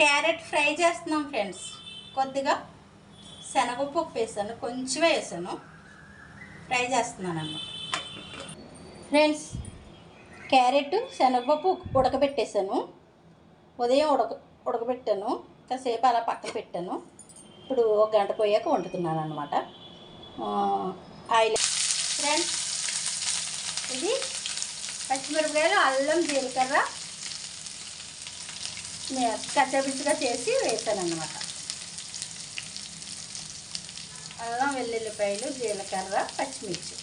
Carrot fry చేస్తున్నాం friends. కొద్దిగా శనగపప్పు వేసాను, కొంచెమే వేసాను, ఫ్రై చేస్తున్నాను అన్నమాట ఫ్రెండ్స్. క్యారెట్ శనగపప్పు ఉడకబెట్టేసాను. ఉదయం ఉడకబెట్టాను, కాసేపు అలా పక్కన పెట్టాను. ఇప్పుడు 1 గంట పోయాక వండుతున్నాను అన్నమాట. ఆయిల్ ఫ్రెండ్స్, ఇది పచ్చిమిరపకాయలు, అల్లం, జీలకర్ర కచ్చపిచ్చగా చేసి వేసాను అన్నమాట. అల్లం, వెల్లుల్లిపాయలు, జీలకర్ర, పచ్చిమిర్చి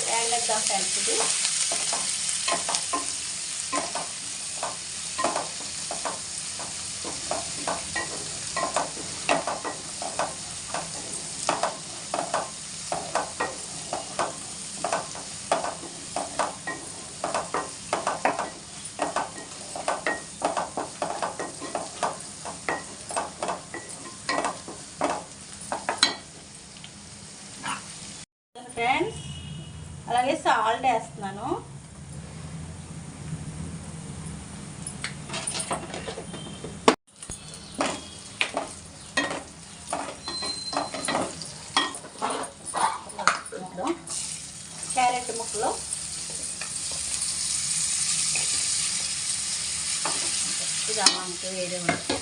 వేగేద్దాం ఫ్రెండ్స్. ఇది ఫ్రెండ్స్. అలాగే సాల్ట్ వేస్తున్నాను. క్యారెట్ ముక్కలు ఇది అమ్మానికి వేరే ఉంటుంది.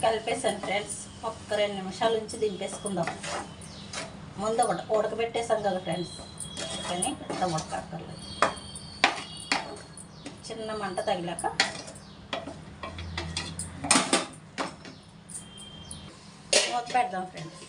కలిపేసాను ఫ్రెండ్స్. ఒక్క 2 నిమిషాల నుంచి దింపేసుకుందాం. ముందు ఉడకబెట్టేసాం కదా ఫ్రెండ్స్, కానీ పెద్ద ఉడకక్కర్లేదు. చిన్న మంట తగిలాక మూత పెడదాం ఫ్రెండ్స్.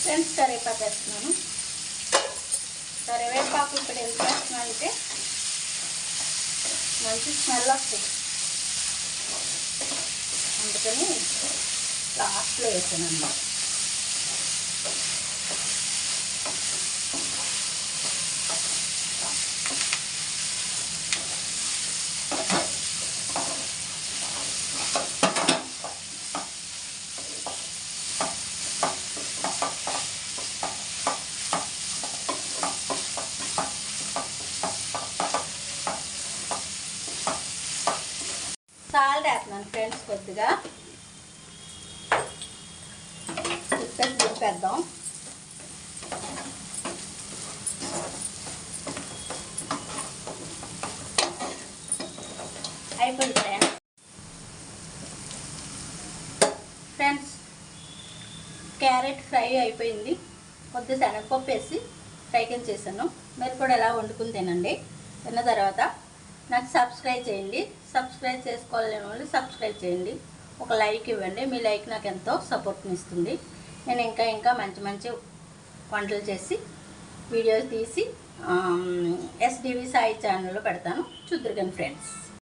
ఫ్రెండ్స్, కరివేపాకు వేస్తున్నాను. కరివేపాకు ఇప్పుడు ఎంత వేస్తున్నా అంటే మంచి స్మెల్ వస్తుంది, అందుకని లాస్ట్లో వేసాను అన్నమాట. సాల్ట్ వేస్తున్నాను ఫ్రెండ్స్. కొద్దిగా ఉప్పేసి దింపేద్దాం. అయిపోయింది ఫ్రెండ్స్. క్యారెట్ ఫ్రై అయిపోయింది. కొద్ది శనగపప్పు వేసి ఫ్రై కింద చేశాను. మీరు కూడా ఎలా వండుకుని తినండి. తిన్న తర్వాత నాకు సబ్స్క్రైబ్ చేయండి. సబ్స్క్రైబ్ చేసుకోవాలని వాళ్ళు సబ్స్క్రైబ్ చేయండి. ఒక లైక్ ఇవ్వండి. మీ లైక్ నాకు ఎంతో సపోర్ట్ని ఇస్తుంది. నేను ఇంకా మంచి మంచి వంటలు చేసి వీడియోస్ తీసి SDV సాయి ఛానల్లో పెడతాను. చూద్దురు కానీ ఫ్రెండ్స్.